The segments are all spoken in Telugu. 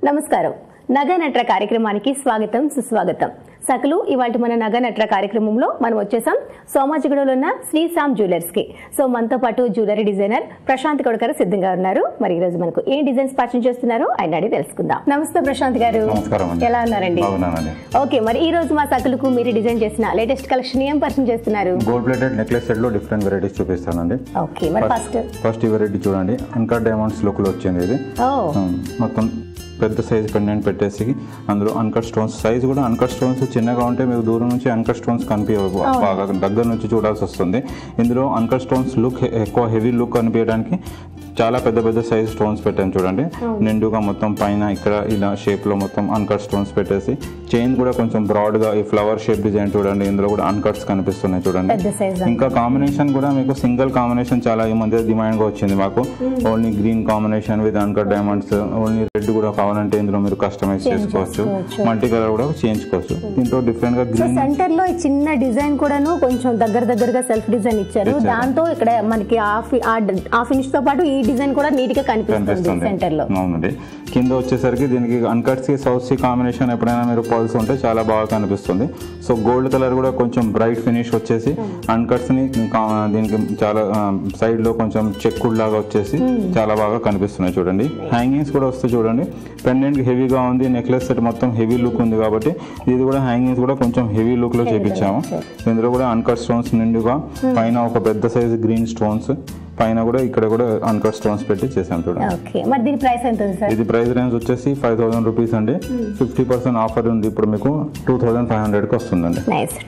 నమస్కారం. నగనట్ర కార్యక్రమానికి స్వాగతం సుస్వాగతం. సకలు ఇవాళ మన నగనట్ర కార్యక్రమంలో మనం వచ్చేసాం సోమాజిగూడలో ఉన్న శ్రీ సామ్ జ్యువెలర్స్ కి. సో మనతో పాటు జ్యువెలరీ డిజైనర్ ప్రశాంత్ గౌడ్ గారు సిద్ధంగా ఉన్నారు. మరి ఈ రోజు మనకు ఏ డిజైన్స్ పరిచయం చేస్తున్నారో ఆయన అడిగి తెలుసుకుందాం. నమస్తే ప్రశాంత్ గారు, ఎలా ఉన్నారండి? ఓకే, మరి ఈ రోజు మా సకలకు మీరు డిజైన్ చేసిన లేటెస్ట్ కలెక్షన్ ఏం పరిచయం చేస్తున్నారు? గోల్డ్ ప్లేటెడ్ నెక్లెస్ సెట్ లో డిఫరెంట్ వెరైటీస్ చూపిస్తానండి. ఓకే, మరి ఫస్ట్ ఈ వెరైటీ చూడండి. అన్కట్ డైమండ్స్ లుక్ లో వచ్చింది. ఇది మొత్తం పెద్ద సైజ్ పెండెంట్ పెట్టేసి అందులో అన్కట్ స్టోన్స్, సైజ్ కూడా అన్కట్ స్టోన్స్ చిన్నగా ఉంటే మీకు దూరం నుంచి అన్కట్ స్టోన్స్ కనిపించవు, బాగా దగ్గర నుంచి చూడాల్సి వస్తుంది. ఇందులో అన్కట్ స్టోన్స్ లుక్ ఎక్కువ హెవీ లుక్ కనిపించడానికి చాలా పెద్ద పెద్ద సైజ్ స్టోన్స్ పెట్టాను చూడండి. నిండుగా మొత్తం పైన ఇక్కడ ఇలా షేప్ లో మొత్తం అన్కట్ స్టోన్స్ పెట్టేసి చైన్ కూడా కొంచెం బ్రాడ్ గా ఈ ఫ్లవర్ షేప్ డిజైన్ చూడండి. ఇందులో కూడా అన్కట్స్ కనిపిస్తున్నాయి చూడండి. ఇంకా కాంబినేషన్ కూడా మీకు సింగిల్ కాంబినేషన్ చాలా ఈ మధ్య డిమాండ్ గా వచ్చింది మాకు. Only green combination with uncut diamonds, only red కూడా కావాలంటే ఇందులో మీరు కస్టమైజ్ చేసుకోవచ్చు, మల్టీ కలర్ కూడా చేయించుకోవచ్చు. దీంతో డిఫరెంట్ గా గ్రీన్ సెంటర్ లో చిన్న డిజైన్ కూడాను కొంచెం దగ్గరగా సెల్ఫ్ డిజైన్ ఇచ్చారు. దాంతో ఇక్కడ మనకి ఆ ఫినిష్ తో పాటు ఈ డిజైన్ కూడా నీట్ గా కనిపిస్తుంది సెంటర్ లో. అవునండి. కింద వచ్చేసరికి దీనికి అన్కట్స్ కి సౌత్ సీ కాంబినేషన్ ఎప్పుడైనా మీరు పర్ల్స్ ఉంటే చాలా బాగా కనిపిస్తుంది. సో గోల్డ్ కలర్ కూడా కొంచెం బ్రైట్ ఫినిష్ వచ్చేసి అన్కట్స్ ని దీనికి చాలా సైడ్ లో కొంచెం చెక్కుడ్ లాగా వచ్చేసి చాలా బాగా కనిపిస్తున్నాయి చూడండి. హ్యాంగింగ్స్ కూడా వస్తాయి చూడండి. పెండెంట్ హెవీగా ఉంది, నెక్లెస్ సెట్ మొత్తం హెవీ లుక్ ఉంది కాబట్టి ఇది కూడా హ్యాంగింగ్స్ కూడా కొంచెం హెవీ లుక్ లో చేపించాము. ఇందులో కూడా అన్కట్ స్టోన్స్ నిండుగా, పైన ఒక పెద్ద సైజ్ గ్రీన్ స్టోన్స్, పైన కూడా ఇక్కడ కూడా అన్కట్ స్టోన్స్ పెట్టి చేసాం చూడండి. ఇది ప్రైస్ రేంజ్ వచ్చేసి 5000 రూపీస్ అండి. 50% ఆఫర్ ఉంది. ఇప్పుడు మీకు 2500 కి వస్తుందండి.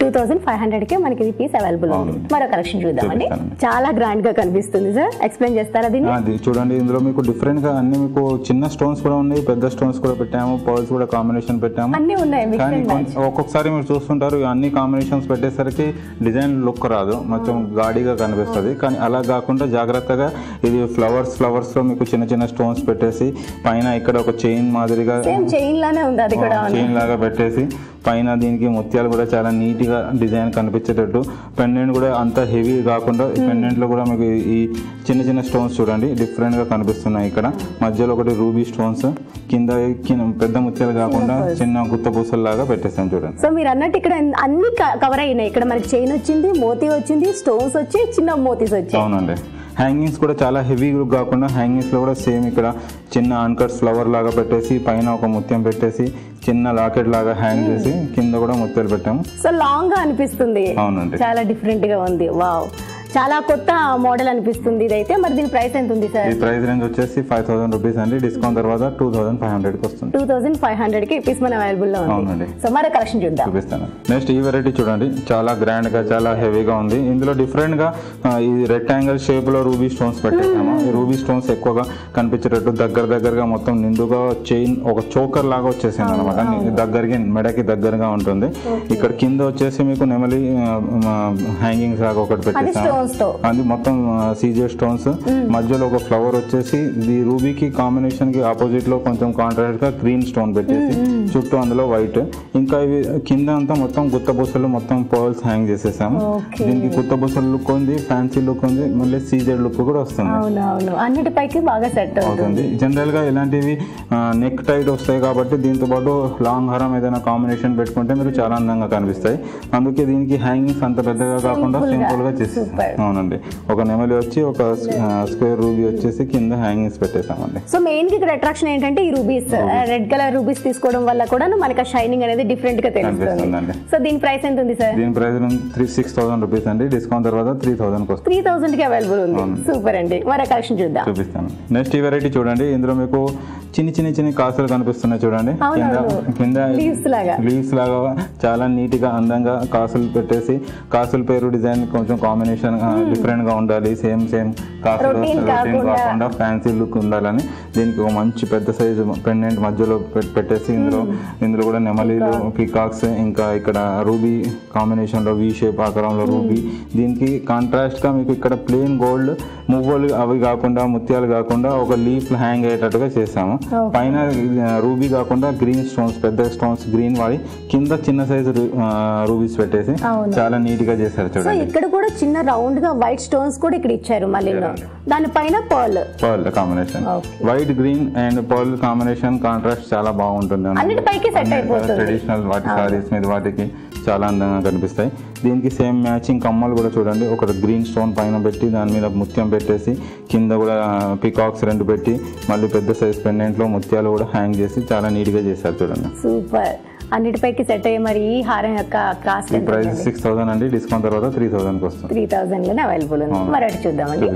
2500 కి మనకి ఈ పీస్ అవైలబుల్ ఉంది. మరో కలెక్షన్ చూద్దామండి. చాలా గ్రాండ్ గా కనిపిస్తుంది సార్, ఎక్స్ప్లెయిన్ చేస్తారా దీన్ని? అది చూడండి. ఇందులో మీకు డిఫరెంట్ గా అన్ని మీకు చిన్న స్టోన్స్ కూడా ఉన్నాయి, పెద్ద స్టోన్స్ కూడా పెట్టాము, పర్ల్స్ కూడా కాంబినేషన్ పెట్టాము, అన్ని ఉన్నాయి. కానీ ఒక్కొక్కసారి మీరు చూస్తుంటారు అన్ని కాంబినేషన్స్ పెట్టేసరికి డిజైన్ లుక్ రాదు, మొత్తం గాడిగా కనిపిస్తుంది. కానీ అలా కాకుండా జాగ్రత్తగా ఇది ఫ్లవర్స్ లో మీకు చిన్న చిన్న స్టోన్స్ పెట్టేసి పైన ఇక్కడ ఒక చైన్ మాదిరిగా చైన్ లాగా పెట్టేసి పైన దీనికి ముత్యాలు కూడా చాలా నీట్ గా డిజైన్ కనిపించేటట్టు, పెండెంట్ కూడా అంత హెవీ కాకుండా పెండెంట్ లో కూడా మీకు ఈ చిన్న చిన్న స్టోన్స్ చూడండి డిఫరెంట్ గా కనిపిస్తున్నాయి. ఇక్కడ మధ్యలో ఒకటి రూబీ స్టోన్స్, కింద పెద్ద ముత్యాలు కాకుండా చిన్న గుత్త పూసలు లాగా పెట్టేస్తాం చూడండి. సో మీరు అన్నట్టు ఇక్కడ అన్ని కవర్ అయినాయి. ఇక్కడ మనకి చైన్ వచ్చింది, మోతీ వచ్చింది, స్టోన్స్ వచ్చి చిన్న మోతీస్ వచ్చాయి. అవునండి. హ్యాంగింగ్స్ కూడా చాలా హెవీ కాకుండా హ్యాంగింగ్స్ లో కూడా సేమ్ ఇక్కడ చిన్న అన్కట్స్ ఫ్లవర్ లాగా పెట్టేసి పైన ఒక ముత్యం పెట్టేసి చిన్న లాకెట్ లాగా హ్యాంగ్ చేసి కింద కూడా ముత్యాలు పెట్టాము. సో లాంగ్ గా అనిపిస్తుంది. అవునండి, చాలా డిఫరెంట్ గా ఉంది. వావ్, చాలా కొత్త మోడల్ అనిపిస్తుంది ఇదైతే. మరి దీని ప్రైస్ ఎంత ఉంది సార్? ఈ ప్రైస్ రేంజ్ వచ్చేసి 5000 రూపీస్ అండి. డిస్కౌంట్ తర్వాత 2500 కి వస్తుంది. 2500 కి పీస్ మన అవైలబుల్ లో ఉంది. అవునండి. సో మరో కలెక్షన్ చూద్దాం. చూపిస్తాను. నెక్స్ట్ ఈ వెరైటీ చూడండి, చాలా గ్రాండ్ గా చాలా హెవీగా ఉంది. ఇందులో డిఫరెంట్ గా ఈ రెక్టాంగిల్ షేప్ లో రూబీ స్టోన్స్ పెట్టేసాము. ఈ రూబీ స్టోన్స్ ఎక్కువగా కనిపించేటట్టు దగ్గరగా మొత్తం నిండుగా చైన్ ఒక చోకర్ లాగా వచ్చేసింది అనమాట. దగ్గరికి మెడకి దగ్గరగా ఉంటుంది. ఇక్కడ కింద వచ్చేసి మీకు నెమలి హ్యాంగింగ్స్ లాగా ఒకటి పెట్టేసాము. అది మొత్తం సీజే స్టోన్స్, మధ్యలో ఒక ఫ్లవర్ వచ్చేసి ఇది రూబీకి కాంబినేషన్ కి ఆపోజిట్ లో కొంచెం కాంట్రాస్ట్ గా గ్రీన్ స్టోన్ పెట్టేసి చుట్టూ అందులో వైట్. ఇంకా ఇవి కింద అంతా మొత్తం గుత్త పూసలు మొత్తం పర్ల్స్ హ్యాంగ్ చేసేసాము. దీనికి గుత్త పూసలు లుక్ ఉంది, ఫ్యాన్సీ లుక్ ఉంది, మళ్ళీ సీజెడ్ లుక్ కూడా వస్తుంది. అన్నిటిపైకి బాగా సెట్ అవుతుంది. జనరల్ గా ఇలాంటివి నెక్ టైట్ వస్తాయి కాబట్టి దీంతో పాటు లాంగ్ హారం ఏదైనా కాంబినేషన్ పెట్టుకుంటే మీరు చాలా అందంగా కనిపిస్తాయి. అందుకే దీనికి హ్యాంగింగ్స్ అంత పెద్దగా కాకుండా సింపుల్ గా చేసేస్తాం. అవునండి. ఒక నెమలి వచ్చి ఒక స్క్వేర్ రూబీ వచ్చేసి కింద హ్యాంగింగ్స్ పెట్టేసామండి. సో మెయిన్ గా ఇక్కడ అట్రాక్షన్ ఏంటంటే ఈ రూబీస్, రెడ్ కలర్ రూబీస్ తీసుకోవడం వల్ల కూడా మనకి షైనింగ్ అనేది డిఫరెంట్ గా తెలుస్తుంది. సో దీని ప్రైస్ ఎంత ఉంది సార్? దీని ప్రైస్ 6000 రూపీస్ అండి. డిస్కౌంట్ తర్వాత 3000 కి వస్తుంది. 3000 కి అవైలబుల్ ఉంది. సూపర్ అండి. మరో కలెక్షన్ చూద్దాం. చూపిస్తాను. నెక్స్ట్ ఈ వెరైటీ చూడండి. ఇందులో మీకు చిన్న కాసులు కనిపిస్తున్నాయి చూడండి. కింద లీవ్స్ లాగా చాలా నీట్ గా అందంగా కాసులు పెట్టేసి, కాసుల పేరు డిజైన్ కొంచెం కాంబినేషన్ డిఫరెంట్ గా ఉండాలి. సేమ్ కాసులు రొటీన్ కాకుండా ఫ్యాన్సీ లుక్ ఉండాలని దీనికి ఒక మంచి పెద్ద సైజు పెండెంట్ మధ్యలో పెట్టేసి ఇందులో కూడా నెమలీలు, పీకాక్స్, ఇంకా ఇక్కడ రూబీ కాంబినేషన్ లో వి షేప్ ఆకారంలో రూబీ. దీనికి కాంట్రాస్ట్ గా మీకు ఇక్కడ ప్లెయిన్ గోల్డ్ మువ్వలు అవి కాకుండా ముత్యాలు కాకుండా ఒక లీఫ్ హ్యాంగ్ అయ్యేటట్టుగా చేసాము. పైన రూబీ కాకుండా గ్రీన్ స్టోన్స్, పెద్ద స్టోన్స్ గ్రీన్ వాడి కింద చిన్న సైజు రూబీస్ పెట్టేసి చాలా నీట్ గా చేశారు చూడండి. ఇక్కడ కూడా చిన్న రౌండ్ రౌండ్ గా వైట్ స్టోన్స్ కూడా ఇక్కడ ఇచ్చారు మళ్ళీ దానిపైన pearl combination white green and pearl combination contrast చాలా బాగుంటుంది అన్నిటిపైకి సెట్ అయిపోతుంది ట్రెడిషనల్ వాటి సారీస్ మీద వాటికి చాలా అందంగా కనిపిస్తాయి దీనికి సేమ్ మ్యాచింగ్ కమ్మలు కూడా చూడండి ఒక గ్రీన్ స్టోన్ పైన పెట్టి దాని మీద ముత్యం పెట్టేసి కింద కూడా పికాక్స్ 2 పెట్టి మళ్ళీ పెద్ద సైజ్ పెండెంట్ లో ముత్యాలు కూడా హ్యాంగ్ చేసి చాలా నీట్ గా చేశారు చూడండి సూపర్ అన్నిటిపైకి సెట్ అయ్యే మరి ఈ హారం యొక్క కాస్ట్ ప్రైస్ 6000 అండి డిస్కౌంట్ తర్వాత 3000 కి వస్తుంది 3000 లోనే అవైలబుల్ ఉంది మరి అటు చూద్దామండి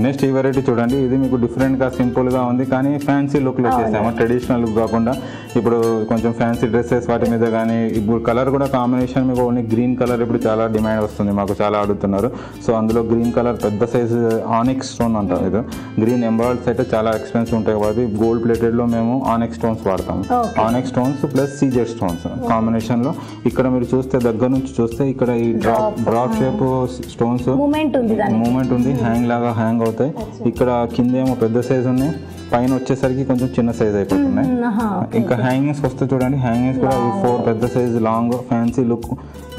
నెక్స్ట్ ఈ వెరైటీ చూడండి ఇది మీకు డిఫరెంట్ గా సింపుల్ గా ఉంది కానీ ఫ్యాన్సీ లుక్ లో చేసాము ట్రెడిషనల్ లుక్ కాకుండా ఇప్పుడు కొంచెం ఫ్యాన్సీ డ్రెస్సెస్ వాటి మీద కానీ ఇప్పుడు కలర్ కూడా కాంబినేషన్ మీకు ఓన్లీ గ్రీన్ కలర్ ఇప్పుడు చాలా డిమాండ్ వస్తుంది మాకు చాలా అడుగుతున్నారు సో అందులో గ్రీన్ కలర్ పెద్ద సైజు ఆనిక్స్ స్టోన్ అంటాం ఇది గ్రీన్ ఎంబ్రాయిడరీస్ అయితే చాలా ఎక్స్పెన్సివ్ ఉంటాయి కాబట్టి గోల్డ్ ప్లేటెడ్ లో మేము ఆనిక్స్ స్టోన్స్ వాడతాము onyx stones plus CZ stones combination లో ఇక్కడ మీరు చూస్తే దగ్గర నుంచి చూస్తే ఇక్కడ ఈ డ్రాప్ షేప్ స్టోన్స్ మూమెంట్ ఉంది హ్యాంగ్ లాగా హ్యాంగ్ అవుతాయి ఇక్కడ కింద ఏమో పెద్ద సైజ్ ఉన్నాయి పైన వచ్చేసరికి కొంచెం చిన్న సైజ్ అయిపోతున్నాయి ఇంకా హ్యాంగింగ్స్ వస్తే చూడండి హ్యాంగింగ్స్ కూడా 4 పెద్ద size long fancy look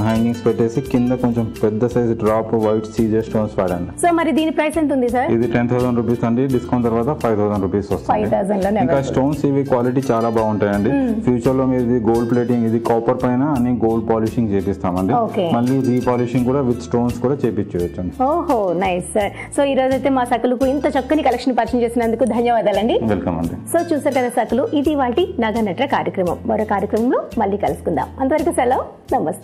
hangings పెట్టేసి కింద కొంచెం పెద్ద size drop white seizer stones వాడండి సో మరి దీని ప్రైస్ ఎంత ఉంది సార్ ఇది 10,000 రూపీస్ అండి డిస్కౌంట్ తర్వాత 5,000 రూపీస్ వస్తుంది ఇంకా స్టోన్స్ ఇవి క్వాలిటీ చాలా బాగుంటాయండి ఫ్యూచర్ లో మీరు గోల్డ్ ప్లేటింగ్ ఇది కాపర్ పైన అన్ని గోల్డ్ పాలిషింగ్ చేపిస్తామండి మళ్ళీ రీపాలిషింగ్ కూడా విత్ స్టోన్స్ కూడా చేపించవచ్చు. ఓహో నైస్ సార్. సో ఈ రోజు అయితే మా సకలుకు ఇంత చక్కని కలెక్షన్ పరిచయం చేసినందుకు ధన్యవాదాలండి. వెల్కమ్ అండి. సో చూసారు కదా సకలు, ఇది వాటి నగ నట్ర కార్యక్రమం. మరో కార్యక్రమంలో మళ్ళీ కలుసుకుందాం. అంతవరకు సెలవు, నమస్తే.